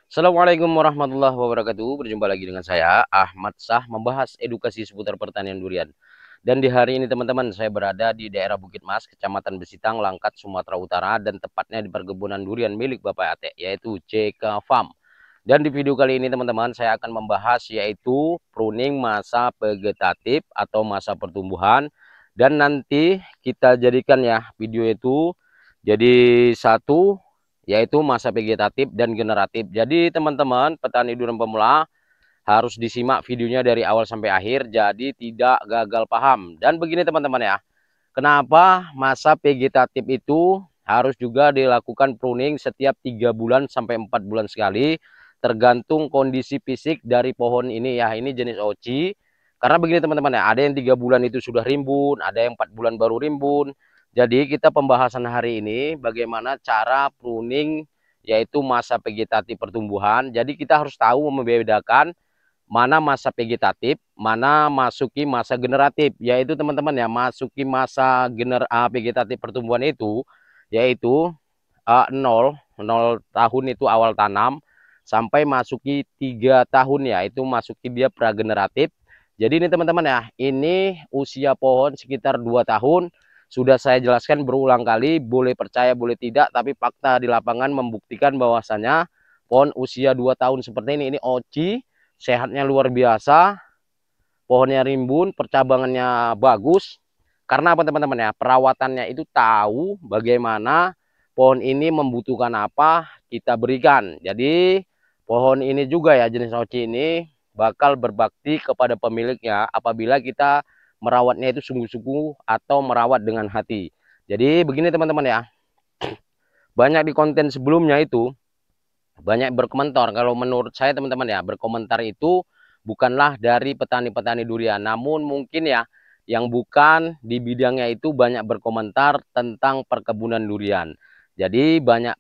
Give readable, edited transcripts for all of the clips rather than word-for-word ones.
Assalamualaikum warahmatullahi wabarakatuh. Berjumpa lagi dengan saya Ahmad Sah membahas edukasi seputar pertanian durian. Dan di hari ini teman-teman saya berada di daerah Bukit Mas, Kecamatan Besitang, Langkat, Sumatera Utara, dan tepatnya di perkebunan durian milik Bapak Ate, yaitu CK Farm. Dan di video kali ini teman-teman saya akan membahas yaitu pruning masa vegetatif atau masa pertumbuhan. Dan nanti kita jadikan ya video itu jadi satu, yaitu masa vegetatif dan generatif. Jadi teman-teman petani durian pemula harus disimak videonya dari awal sampai akhir, jadi tidak gagal paham. Dan begini teman-teman ya, kenapa masa vegetatif itu harus juga dilakukan pruning setiap 3 bulan sampai 4 bulan sekali, tergantung kondisi fisik dari pohon ini ya. Ini jenis oci. Karena begini teman-teman ya, ada yang 3 bulan itu sudah rimbun, ada yang 4 bulan baru rimbun. Jadi kita pembahasan hari ini bagaimana cara pruning yaitu masa vegetatif pertumbuhan. Jadi kita harus tahu membedakan mana masa vegetatif, mana masuki masa generatif. Yaitu teman-teman ya, masuki masa vegetatif pertumbuhan itu yaitu 0 tahun itu awal tanam sampai masuki 3 tahun ya, itu masuki dia prageneratif. Jadi ini teman-teman ya, ini usia pohon sekitar 2 tahun. Sudah saya jelaskan berulang kali, boleh percaya boleh tidak, tapi fakta di lapangan membuktikan bahwasanya pohon usia 2 tahun seperti ini oci, sehatnya luar biasa, pohonnya rimbun, percabangannya bagus. Karena apa teman-teman ya, perawatannya itu tahu bagaimana pohon ini membutuhkan apa kita berikan. Jadi pohon ini juga ya, jenis oci ini bakal berbakti kepada pemiliknya apabila kita merawatnya itu sungguh-sungguh atau merawat dengan hati. Jadi begini teman-teman ya, banyak di konten sebelumnya itu banyak berkomentar. Kalau menurut saya teman-teman ya, berkomentar itu bukanlah dari petani-petani durian, namun mungkin ya yang bukan di bidangnya itu banyak berkomentar tentang perkebunan durian. Jadi banyak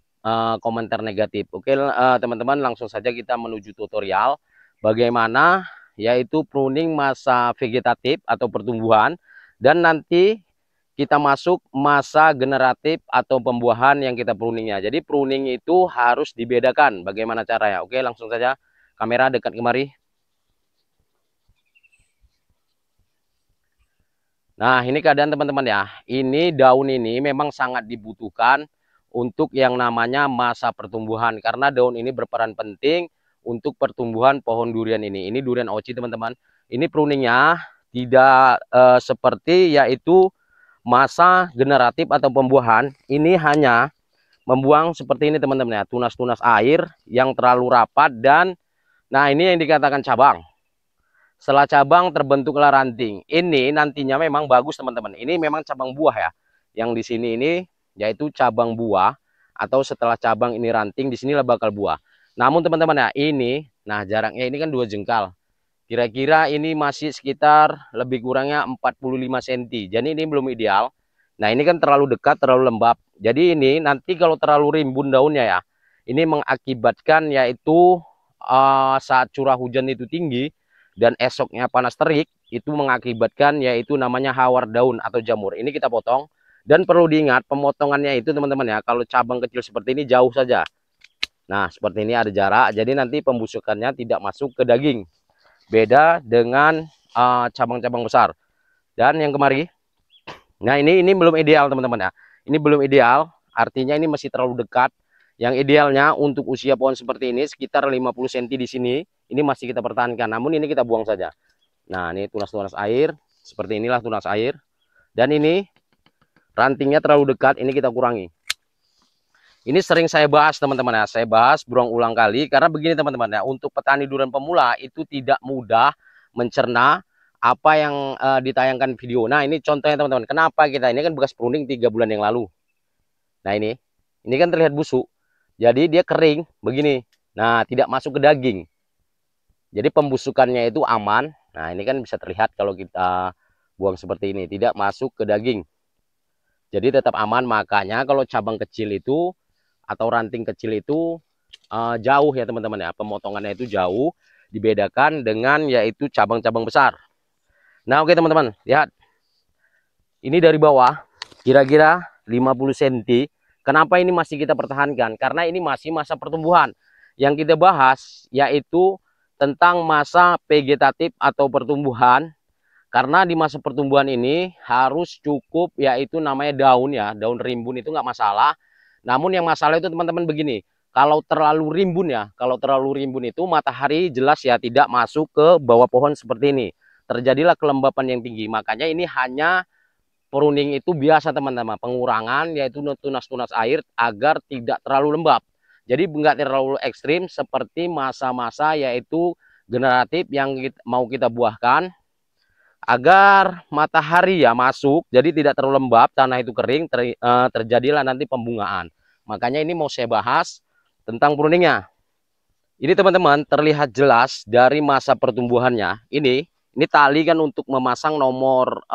komentar negatif. Oke teman-teman, langsung saja kita menuju tutorial bagaimana yaitu pruning masa vegetatif atau pertumbuhan, dan nanti kita masuk masa generatif atau pembuahan yang kita pruningnya. Jadi pruning itu harus dibedakan. Bagaimana caranya? Oke, langsung saja kamera dekat kemari. Nah, ini keadaan teman-teman ya. Ini daun ini memang sangat dibutuhkan untuk yang namanya masa pertumbuhan. Karena daun ini berperan penting untuk pertumbuhan pohon durian ini. Ini durian oci teman-teman. Ini pruningnya tidak seperti yaitu masa generatif atau pembuahan. Ini hanya membuang seperti ini teman-teman ya, tunas-tunas air yang terlalu rapat. Dan nah ini yang dikatakan cabang. Setelah cabang terbentuklah ranting. Ini nantinya memang bagus teman-teman, ini memang cabang buah ya, yang di sini ini yaitu cabang buah, atau setelah cabang ini ranting, di sinilah bakal buah. Namun teman-teman ya, ini nah jaraknya ini kan 2 jengkal, kira-kira ini masih sekitar lebih kurangnya 45 cm. Jadi ini belum ideal. Nah ini kan terlalu dekat, terlalu lembab. Jadi ini nanti kalau terlalu rimbun daunnya ya, ini mengakibatkan yaitu saat curah hujan itu tinggi dan esoknya panas terik, itu mengakibatkan yaitu namanya hawar daun atau jamur. Ini kita potong. Dan perlu diingat pemotongannya itu teman-teman ya, kalau cabang kecil seperti ini jauh saja. Nah seperti ini ada jarak, jadi nanti pembusukannya tidak masuk ke daging. Beda dengan cabang-cabang besar. Dan yang kemari, nah ini belum ideal teman-teman ya. Ini belum ideal, artinya ini masih terlalu dekat. Yang idealnya untuk usia pohon seperti ini sekitar 50 cm di sini, ini masih kita pertahankan. Namun ini kita buang saja. Nah ini tunas-tunas air, seperti inilah tunas air. Dan ini rantingnya terlalu dekat, ini kita kurangi. Ini sering saya bahas teman-teman ya, saya bahas berulang-ulang kali. Karena begini teman-teman ya, untuk petani durian pemula itu tidak mudah mencerna apa yang ditayangkan video. Nah ini contohnya teman-teman, kenapa kita ini kan bekas pruning 3 bulan yang lalu. Nah ini kan terlihat busuk, jadi dia kering begini. Nah tidak masuk ke daging, jadi pembusukannya itu aman. Nah ini kan bisa terlihat kalau kita buang seperti ini, tidak masuk ke daging, jadi tetap aman. Makanya kalau cabang kecil itu atau ranting kecil itu jauh ya teman-teman ya, pemotongannya itu jauh, dibedakan dengan yaitu cabang-cabang besar. Nah oke teman-teman, lihat ini dari bawah kira-kira 50 cm. Kenapa ini masih kita pertahankan? Karena ini masih masa pertumbuhan. yang kita bahas yaitu tentang masa vegetatif atau pertumbuhan. Karena di masa pertumbuhan ini harus cukup yaitu namanya daun ya, daun rimbun itu nggak masalah. Namun yang masalah itu teman-teman begini, kalau terlalu rimbun ya, kalau terlalu rimbun itu matahari jelas ya tidak masuk ke bawah pohon seperti ini. Terjadilah kelembapan yang tinggi. Makanya ini hanya pruning itu biasa teman-teman, pengurangan yaitu tunas-tunas air agar tidak terlalu lembab. Jadi nggak terlalu ekstrim seperti masa-masa yaitu generatif yang mau kita buahkan, agar matahari ya masuk, jadi tidak terlalu lembab, tanah itu kering, terjadilah nanti pembungaan. Makanya ini mau saya bahas tentang pruningnya. Ini teman-teman terlihat jelas dari masa pertumbuhannya. Ini tali kan untuk memasang nomor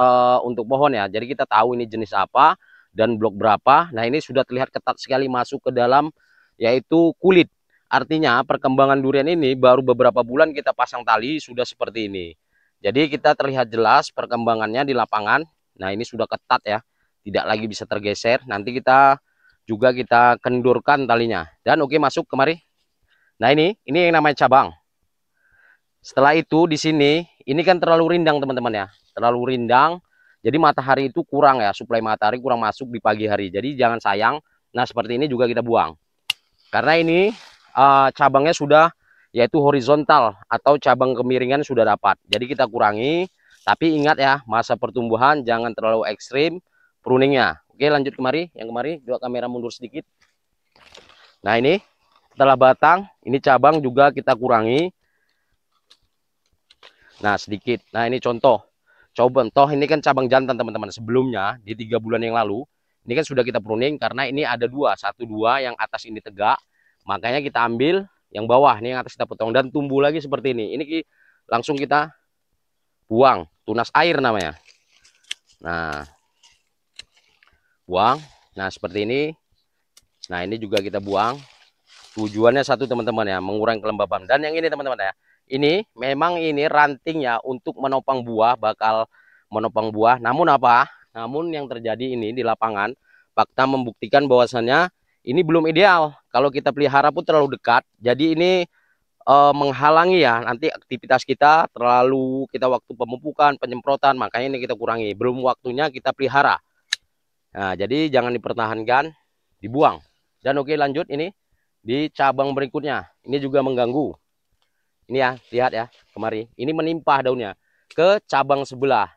untuk pohon ya. Jadi kita tahu ini jenis apa dan blok berapa. Nah ini sudah terlihat ketat sekali masuk ke dalam yaitu kulit. Artinya perkembangan durian ini baru beberapa bulan kita pasang tali sudah seperti ini. Jadi kita terlihat jelas perkembangannya di lapangan. Nah ini sudah ketat ya, tidak lagi bisa tergeser. Nanti kita kendurkan talinya. Dan oke, masuk kemari. Nah ini yang namanya cabang. Setelah itu di sini, ini kan terlalu rindang teman-teman ya, terlalu rindang. Jadi matahari itu kurang ya, suplai matahari kurang masuk di pagi hari. Jadi jangan sayang. Nah seperti ini juga kita buang. Karena ini cabangnya sudah yaitu horizontal atau cabang kemiringan sudah dapat. Jadi kita kurangi. Tapi ingat ya, masa pertumbuhan jangan terlalu ekstrim pruningnya. Oke, lanjut kemari. Yang kemari, dua kamera mundur sedikit. Nah ini setelah batang, ini cabang juga kita kurangi. Nah sedikit. Nah ini contoh. Contoh ini kan cabang jantan teman-teman. Sebelumnya di 3 bulan yang lalu, ini kan sudah kita pruning karena ini ada dua. Satu dua yang atas ini tegak. Makanya kita ambil yang bawah. Ini yang atas kita potong. Dan tumbuh lagi seperti ini. Ini langsung kita buang. Tunas air namanya. Nah. Buang. Nah seperti ini. Nah ini juga kita buang. Tujuannya satu teman-teman ya, mengurangi kelembapan. Dan yang ini teman-teman ya, ini memang ini ranting ya untuk menopang buah, bakal menopang buah. Namun apa? Namun yang terjadi ini di lapangan, fakta membuktikan bahwasannya ini belum ideal. Kalau kita pelihara pun terlalu dekat, jadi ini menghalangi ya nanti aktivitas kita, terlalu kita waktu pemupukan, penyemprotan, makanya ini kita kurangi. Belum waktunya kita pelihara. Nah, jadi jangan dipertahankan, dibuang. Dan oke, lanjut ini. Di cabang berikutnya, ini juga mengganggu. Ini ya, lihat ya, kemari. Ini menimpa daunnya ke cabang sebelah.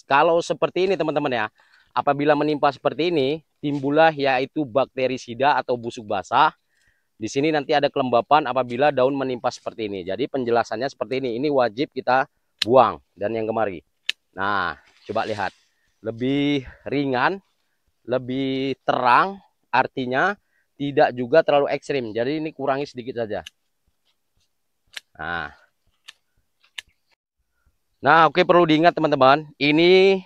Kalau seperti ini teman-teman ya, apabila menimpa seperti ini, timbullah yaitu bakterisida atau busuk basah. Di sini nanti ada kelembapan apabila daun menimpa seperti ini. Jadi penjelasannya seperti ini. Ini wajib kita buang. Dan yang kemari. Nah, coba lihat. Lebih ringan, lebih terang, artinya tidak juga terlalu ekstrim. Jadi ini kurangi sedikit saja. Nah, oke, perlu diingat teman-teman, ini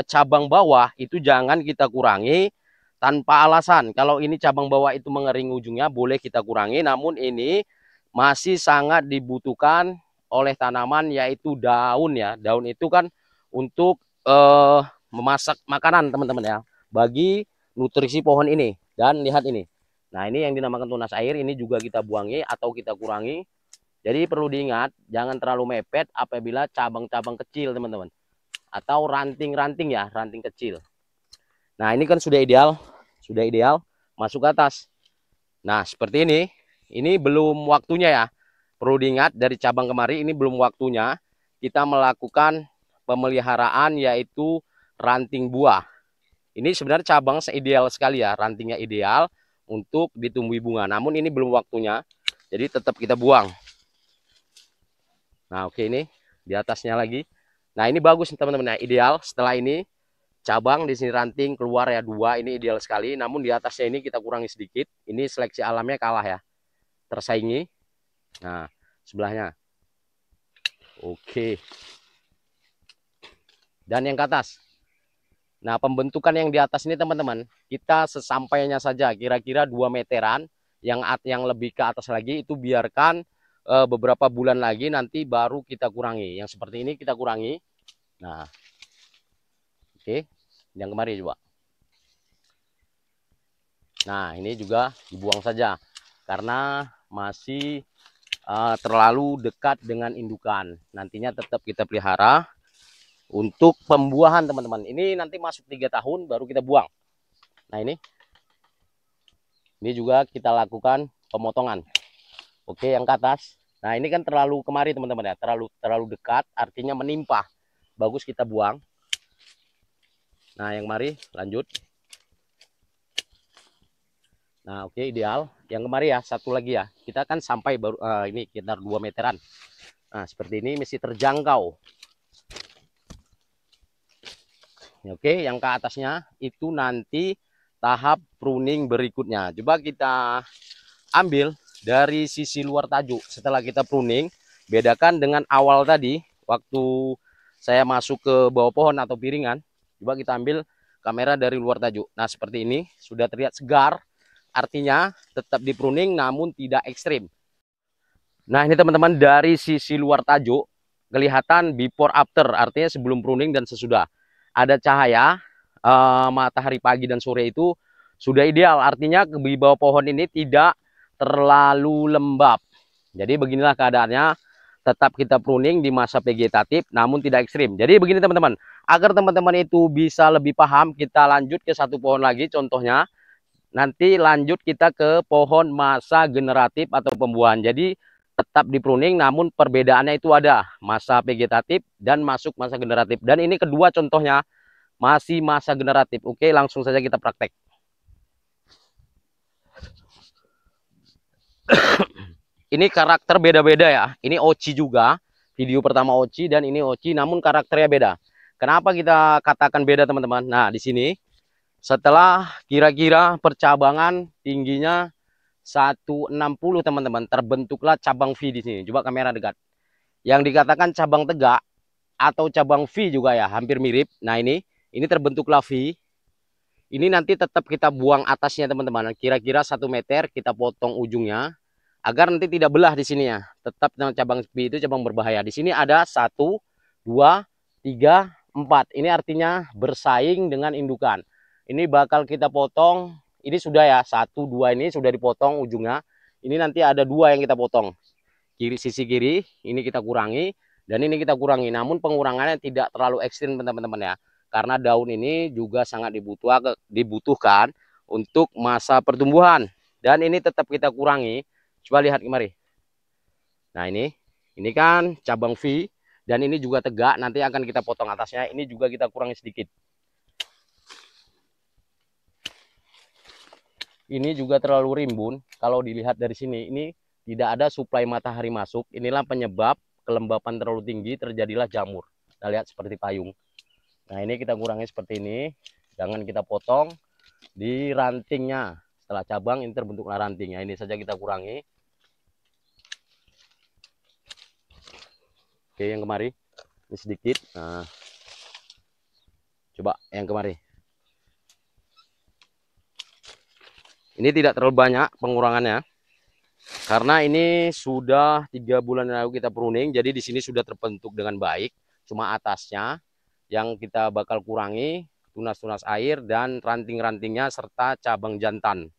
cabang bawah itu jangan kita kurangi tanpa alasan. Kalau ini cabang bawah itu mengering ujungnya, boleh kita kurangi. Namun ini masih sangat dibutuhkan oleh tanaman yaitu daun ya. Daun itu kan untuk memasak makanan teman-teman ya, bagi nutrisi pohon ini. Dan lihat ini. Nah ini yang dinamakan tunas air, ini juga kita buangi atau kita kurangi. Jadi perlu diingat, jangan terlalu mepet apabila cabang-cabang kecil teman-teman. Atau ranting-ranting ya, ranting kecil. Nah ini kan sudah ideal, masuk ke atas. Nah seperti ini belum waktunya ya. Perlu diingat dari cabang kemari ini belum waktunya kita melakukan pemeliharaan yaitu ranting buah. Ini sebenarnya cabang seideal sekali ya, rantingnya ideal untuk ditumbuhi bunga. Namun ini belum waktunya, jadi tetap kita buang. Nah oke, ini di atasnya lagi. Nah ini bagus teman-teman ya, ideal. Setelah ini cabang di sini ranting keluar ya dua, ini ideal sekali. Namun di atasnya ini kita kurangi sedikit. Ini seleksi alamnya kalah ya, tersaingi. Nah sebelahnya. Oke. Dan yang ke atas. Nah, pembentukan yang di atas ini teman-teman, kita sesampainya saja kira-kira 2 meteran, yang lebih ke atas lagi itu biarkan beberapa bulan lagi nanti baru kita kurangi. Yang seperti ini kita kurangi. Nah. Oke. Yang kemarin juga. Nah, ini juga dibuang saja karena masih terlalu dekat dengan indukan. Nantinya tetap kita pelihara untuk pembuahan teman-teman. Ini nanti masuk 3 tahun baru kita buang. Nah ini juga kita lakukan pemotongan. Oke, yang ke atas. Nah ini kan terlalu kemari teman-teman ya, terlalu dekat, artinya menimpa. Bagus kita buang. Nah yang mari lanjut. Nah oke, ideal. Yang kemari ya, satu lagi ya. Kita kan sampai baru ini sekitar 2 meteran. Nah seperti ini mesti terjangkau. Oke, yang ke atasnya itu nanti tahap pruning berikutnya. Coba kita ambil dari sisi luar tajuk. Setelah kita pruning, bedakan dengan awal tadi waktu saya masuk ke bawah pohon atau piringan. Coba kita ambil kamera dari luar tajuk. Nah seperti ini sudah terlihat segar, artinya tetap di pruning namun tidak ekstrim. Nah ini teman-teman, dari sisi luar tajuk kelihatan before after, artinya sebelum pruning dan sesudah. Ada cahaya matahari pagi dan sore itu sudah ideal, artinya di bawah pohon ini tidak terlalu lembab. Jadi beginilah keadaannya, tetap kita pruning di masa vegetatif namun tidak ekstrim. Jadi begini teman-teman, agar teman-teman itu bisa lebih paham, kita lanjut ke satu pohon lagi. Contohnya nanti lanjut kita ke pohon masa generatif atau pembuahan. Jadi tetap di pruning namun perbedaannya itu ada masa vegetatif dan masuk masa generatif. Dan ini kedua contohnya masih masa generatif. Oke, langsung saja kita praktek. Ini karakter beda-beda ya. Ini Ochi juga. Video pertama Ochi dan ini Ochi, namun karakternya beda. Kenapa kita katakan beda teman-teman? Nah di sini setelah kira-kira percabangan tingginya 160 teman-teman, terbentuklah cabang V di sini. Coba kamera dekat. Yang dikatakan cabang tegak atau cabang V juga ya, hampir mirip. Nah ini terbentuklah V. Ini nanti tetap kita buang atasnya teman-teman. Kira-kira 1 meter kita potong ujungnya agar nanti tidak belah di sini ya. Tetap dengan cabang V itu cabang berbahaya. Di sini ada 1, 2, 3, 4. Ini artinya bersaing dengan indukan. Ini bakal kita potong. Ini sudah ya, 1, 2 ini sudah dipotong ujungnya. Ini nanti ada 2 yang kita potong. Sisi kiri ini kita kurangi dan ini kita kurangi. Namun pengurangannya tidak terlalu ekstrim teman-teman ya. Karena daun ini juga sangat dibutuhkan untuk masa pertumbuhan. Dan ini tetap kita kurangi. Coba lihat kemari. Nah ini kan cabang V dan ini juga tegak. Nanti akan kita potong atasnya. Ini juga kita kurangi sedikit. Ini juga terlalu rimbun. Kalau dilihat dari sini, ini tidak ada suplai matahari masuk. Inilah penyebab kelembapan terlalu tinggi, terjadilah jamur. Kita lihat seperti payung. Nah ini kita kurangi seperti ini. Jangan kita potong di rantingnya. Setelah cabang ini terbentuklah ranting. Nah, ini saja kita kurangi. Oke, yang kemari ini sedikit. Nah, coba yang kemari. Ini tidak terlalu banyak pengurangannya, karena ini sudah 3 bulan lalu kita pruning. Jadi di sini sudah terbentuk dengan baik. Cuma atasnya yang kita bakal kurangi, tunas-tunas air dan ranting-rantingnya serta cabang jantan.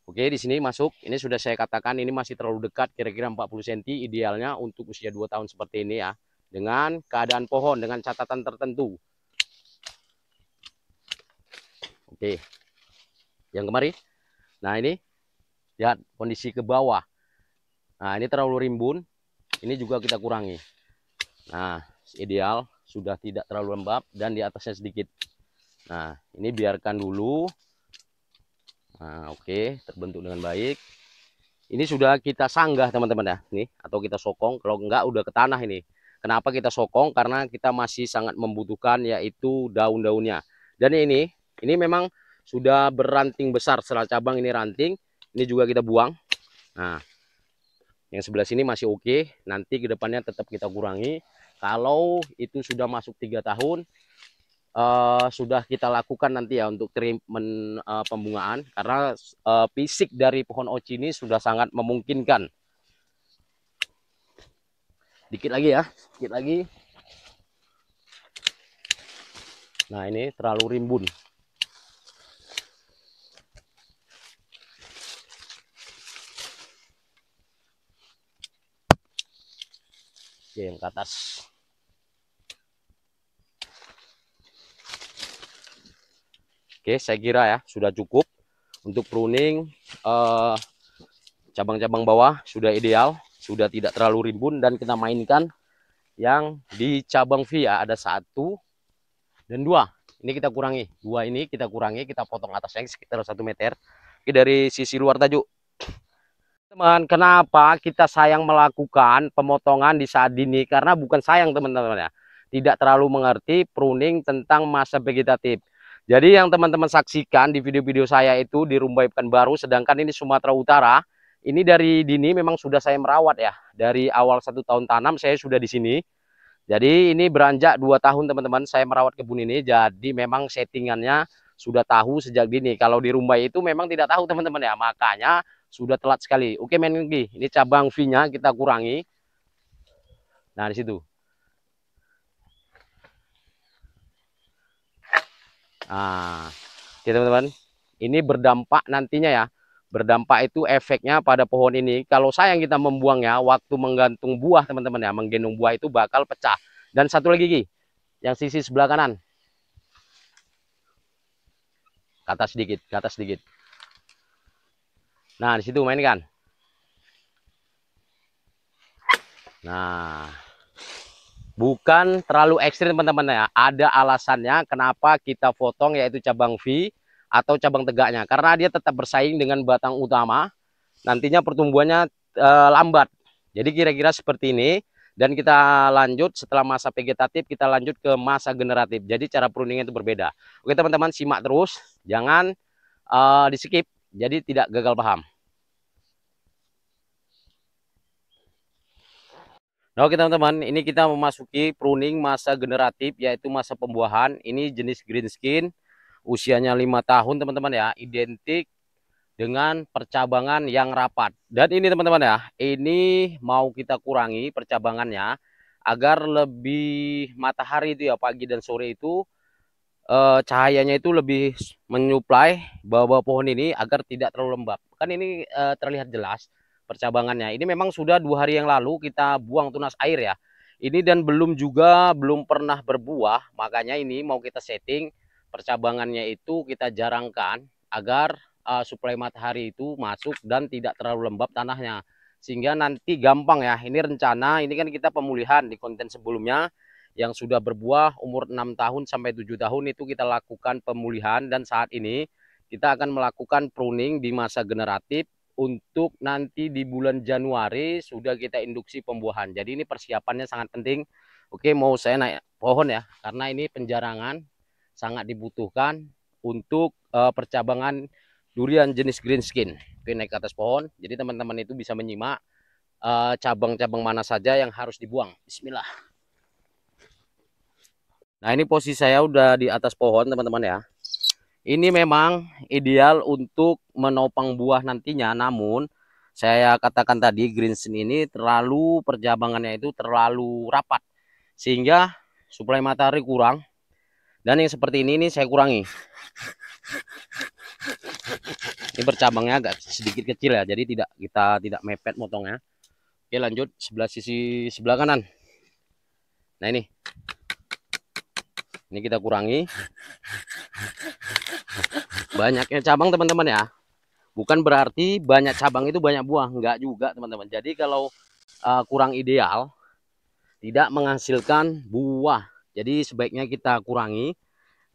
Oke, di sini masuk. Ini sudah saya katakan ini masih terlalu dekat, kira-kira 40 cm idealnya untuk usia 2 tahun seperti ini ya. Dengan keadaan pohon, dengan catatan tertentu. Oke. Yang kemari. Nah, ini lihat kondisi ke bawah. Nah, ini terlalu rimbun. Ini juga kita kurangi. Nah, ideal sudah tidak terlalu lembab dan di atasnya sedikit. Nah, ini biarkan dulu. Nah, oke, terbentuk dengan baik. Ini sudah kita sanggah teman-teman ya, nih, atau kita sokong. Kalau enggak udah ke tanah ini. Kenapa kita sokong? Karena kita masih sangat membutuhkan yaitu daun-daunnya. Dan ini memang sudah beranting besar. Setelah cabang ini ranting, ini juga kita buang. Nah, yang sebelah sini masih oke. Nanti ke depannya tetap kita kurangi. Kalau itu sudah masuk 3 tahun, sudah kita lakukan nanti ya untuk treatment pembungaan, karena fisik dari pohon Ochi ini sudah sangat memungkinkan. Dikit lagi ya, dikit lagi. Nah ini terlalu rimbun. Oke, yang ke atas. Oke, saya kira ya sudah cukup untuk pruning. Cabang-cabang bawah sudah ideal, sudah tidak terlalu rimbun, dan kita mainkan yang di cabang V ya, ada 1 dan 2. Ini kita kurangi, 2 ini kita kurangi, kita potong atasnya sekitar 1 meter. Oke, dari sisi luar tajuk. Teman, kenapa kita sayang melakukan pemotongan di saat dini? Karena bukan sayang teman-teman ya, tidak terlalu mengerti pruning tentang masa vegetatif. Jadi yang teman-teman saksikan di video-video saya itu di Rumbai Pekanbaru, sedangkan ini Sumatera Utara. Ini dari dini memang sudah saya merawat ya. Dari awal 1 tahun tanam saya sudah di sini. Jadi ini beranjak 2 tahun teman-teman saya merawat kebun ini. Jadi memang settingannya sudah tahu sejak dini. Kalau di Rumbai itu memang tidak tahu teman-teman ya. Makanya sudah telat sekali. Oke, main lagi. Ini cabang V-nya kita kurangi. Nah, di situ. Nah, oke teman-teman. Ini berdampak nantinya ya. Berdampak itu efeknya pada pohon ini. Kalau sayang kita membuangnya, waktu menggantung buah teman-teman ya, menggendong buah itu bakal pecah. Dan satu lagi Ki, yang sisi sebelah kanan. Ke atas sedikit, ke atas sedikit. Nah, di situ mainkan. Nah, bukan terlalu ekstrim teman-teman ya. Ada alasannya kenapa kita potong, yaitu cabang V atau cabang tegaknya. Karena dia tetap bersaing dengan batang utama. Nantinya pertumbuhannya lambat. Jadi kira-kira seperti ini. Dan kita lanjut setelah masa vegetatif, kita lanjut ke masa generatif. Jadi cara pruningnya itu berbeda. Oke teman-teman, simak terus. Jangan di skip. Jadi tidak gagal paham. Nah, oke teman-teman, ini kita memasuki pruning masa generatif, yaitu masa pembuahan. Ini jenis green skin, usianya 5 tahun teman-teman ya, identik dengan percabangan yang rapat. Dan ini teman-teman ya, ini mau kita kurangi percabangannya agar lebih matahari itu ya, pagi dan sore itu cahayanya itu lebih menyuplai bawah-bawah pohon ini agar tidak terlalu lembab. Kan ini terlihat jelas percabangannya. Ini memang sudah 2 hari yang lalu kita buang tunas air ya. Ini dan belum pernah berbuah, makanya ini mau kita setting percabangannya itu kita jarangkan agar suplai matahari itu masuk dan tidak terlalu lembab tanahnya. Sehingga nanti gampang ya. Ini rencana, ini kan kita pemulihan di konten sebelumnya yang sudah berbuah umur 6 tahun sampai 7 tahun itu kita lakukan pemulihan, dan saat ini kita akan melakukan pruning di masa generatif untuk nanti di bulan Januari sudah kita induksi pembuahan. Jadi ini persiapannya sangat penting. Oke, mau saya naik pohon ya, karena ini penjarangan sangat dibutuhkan untuk percabangan durian jenis green skin. Oke, naik ke atas pohon. Jadi teman-teman itu bisa menyimak cabang-cabang mana saja yang harus dibuang. Bismillah. Nah, ini posisi saya udah di atas pohon teman-teman ya. Ini memang ideal untuk menopang buah nantinya, namun saya katakan tadi green skin ini terlalu percabangannya itu terlalu rapat sehingga suplai matahari kurang. Dan yang seperti ini saya kurangi. Ini bercabangnya agak sedikit kecil ya, jadi kita tidak mepet motongnya. Oke, lanjut sisi sebelah kanan. Nah, ini kita kurangi. Banyaknya cabang teman-teman ya, bukan berarti banyak cabang itu banyak buah, enggak juga teman-teman. Jadi kalau kurang ideal, tidak menghasilkan buah. Jadi sebaiknya kita kurangi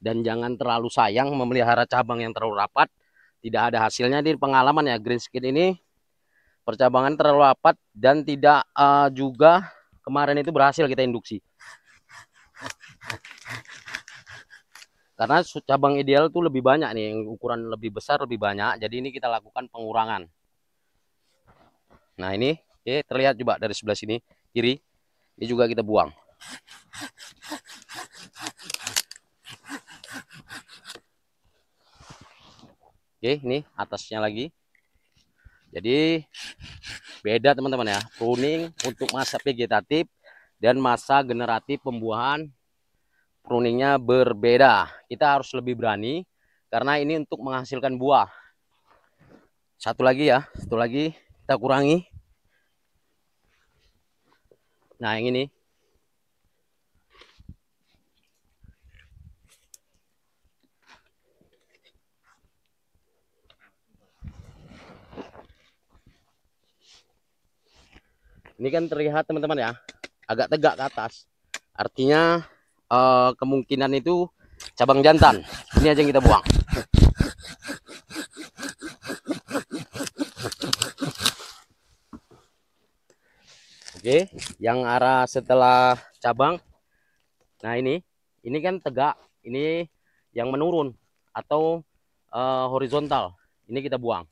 dan jangan terlalu sayang memelihara cabang yang terlalu rapat. Tidak ada hasilnya. Di pengalaman ya, green skin ini percabangan terlalu rapat dan tidak juga kemarin itu berhasil kita induksi. Karena cabang ideal itu lebih banyak nih, yang ukuran lebih besar lebih banyak. Jadi ini kita lakukan pengurangan. Nah, ini oke, terlihat juga dari sebelah sini kiri. Ini juga kita buang. Oke, ini atasnya lagi. Jadi beda teman-teman ya, pruning untuk masa vegetatif dan masa generatif pembuahan, pruningnya berbeda. Kita harus lebih berani karena ini untuk menghasilkan buah. Satu lagi ya, kita kurangi. Nah, yang ini. Ini kan terlihat teman-teman ya, agak tegak ke atas. Artinya kemungkinan itu cabang jantan. Ini aja yang kita buang. Oke, yang arah setelah cabang. Nah, ini kan tegak. Ini yang menurun atau horizontal. Ini kita buang.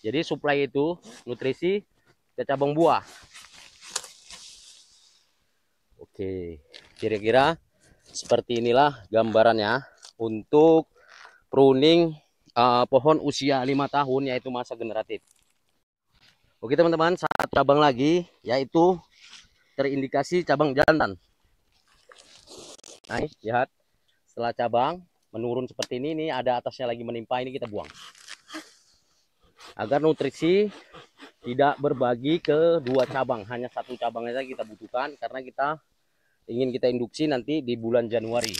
Jadi suplai itu nutrisi ke cabang buah. Oke, kira-kira seperti inilah gambarannya untuk pruning pohon usia 5 tahun, yaitu masa generatif. Oke teman-teman, satu cabang lagi yaitu terindikasi cabang jantan. Nah, lihat, setelah cabang menurun seperti ini ada atasnya lagi menimpa, ini kita buang agar nutrisi tidak berbagi ke dua cabang, hanya satu cabang saja kita butuhkan karena kita ingin kita induksi nanti di bulan Januari.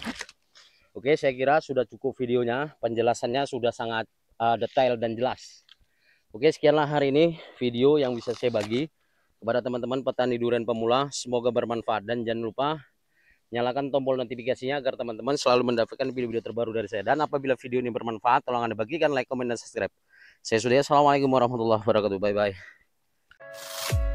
Oke, saya kira sudah cukup videonya, penjelasannya sudah sangat detail dan jelas. Oke, sekianlah hari ini video yang bisa saya bagi kepada teman-teman petani durian pemula. Semoga bermanfaat dan jangan lupa nyalakan tombol notifikasinya agar teman-teman selalu mendapatkan video-video terbaru dari saya. Dan apabila video ini bermanfaat, tolong Anda bagikan, like, komen, dan subscribe. Saya Surya, assalamualaikum warahmatullahi wabarakatuh. Bye-bye.